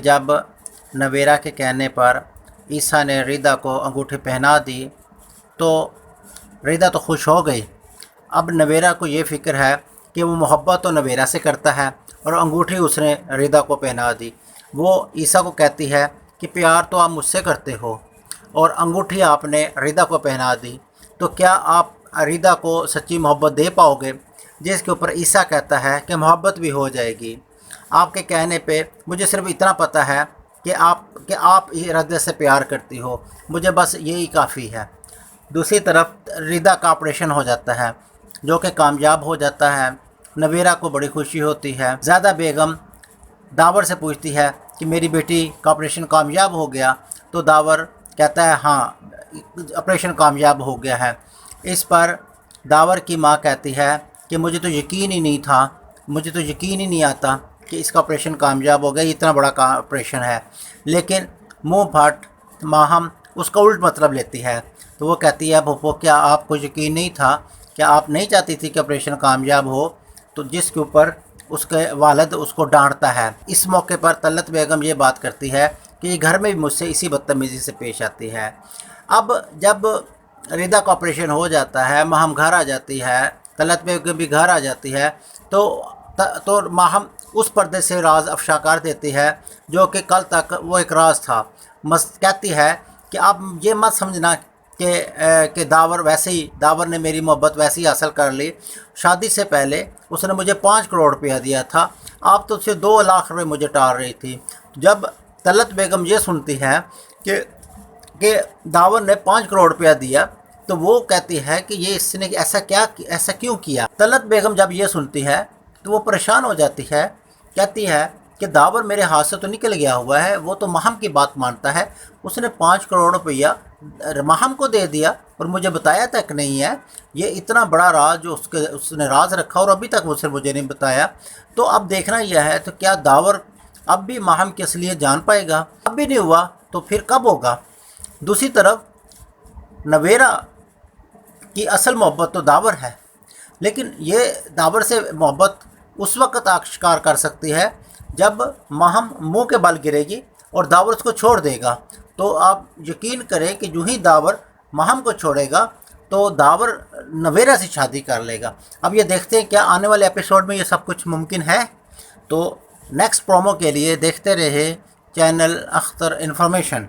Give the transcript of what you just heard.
जब नवेरा के कहने पर ईसा ने रिदा को अंगूठी पहना दी तो रिदा तो खुश हो गई। अब नवेरा को ये फ़िक्र है कि वो मोहब्बत तो नवेरा से करता है और अंगूठी उसने रिदा को पहना दी। वो ईसा को कहती है कि प्यार तो आप मुझसे करते हो और अंगूठी आपने रिदा को पहना दी, तो क्या आप रिदा को सच्ची मोहब्बत दे पाओगे? जिसके ऊपर ईसा कहता है कि मोहब्बत भी हो जाएगी। आपके कहने पे मुझे सिर्फ इतना पता है कि आप रिदा से प्यार करती हो, मुझे बस यही काफ़ी है। दूसरी तरफ रिदा का ऑपरेशन हो जाता है जो कि कामयाब हो जाता है। नवेरा को बड़ी खुशी होती है। ज़्यादा बेगम दावर से पूछती है कि मेरी बेटी का ऑपरेशन कामयाब हो गया, तो दावर कहता है हाँ, ऑपरेशन कामयाब हो गया है। इस पर दावर की माँ कहती है कि मुझे तो यकीन ही नहीं था, मुझे तो यकीन ही नहीं आता कि इसका ऑपरेशन कामयाब हो गया, इतना बड़ा ऑपरेशन है। लेकिन मुँह फट माहम उसका उल्ट मतलब लेती है। तो वो कहती है फूफो, क्या आपको यकीन नहीं था? क्या आप नहीं चाहती थी कि ऑपरेशन कामयाब हो? तो जिसके ऊपर उसके वालिद उसको डांटता है। इस मौके पर तलत बेगम ये बात करती है कि ये घर में भी मुझसे इसी बदतमीज़ी से पेश आती है। अब जब रिदा का ऑपरेशन हो जाता है, माहम घर आ जाती है, तलत बेगम भी घर आ जाती है, तो माहम उस पर्दे से राज अफशा कर देती है जो कि कल तक वो एक राज था। कहती है कि आप ये मत समझना कि दावर ने मेरी मोहब्बत वैसे ही हासिल कर ली। शादी से पहले उसने मुझे 5 करोड़ रुपया दिया था, आप तो उससे 2 लाख रुपये मुझे टाल रही थी। जब तलत बेगम ये सुनती है कि दावर ने 5 करोड़ रुपया दिया, तो वो कहती है कि ये इसने ऐसा क्यों किया। तलत बेगम जब ये सुनती है तो वो परेशान हो जाती है। कहती है कि दावर मेरे हाथ से तो निकल गया हुआ है, वो तो माहम की बात मानता है, उसने 5 करोड़ रुपया माहम को दे दिया और मुझे बताया तक नहीं है। ये इतना बड़ा राज जो उसने राज रखा और अभी तक मुझे नहीं बताया। तो अब देखना यह है, तो क्या दावर अब भी माहम की असलियत जान पाएगा? अब भी नहीं हुआ तो फिर कब होगा? दूसरी तरफ नवेरा की असल मोहब्बत तो दावर है, लेकिन ये दावर से मोहब्बत उस वक़्त आश्कार कर सकती है जब माहम मुंह के बल गिरेगी और दावर उसको छोड़ देगा। तो आप यकीन करें कि जो ही दावर माहम को छोड़ेगा तो दावर नवेरा से शादी कर लेगा। अब ये देखते हैं क्या आने वाले एपिसोड में ये सब कुछ मुमकिन है। तो नेक्स्ट प्रोमो के लिए देखते रहे चैनल अख्तर इन्फॉर्मेशन।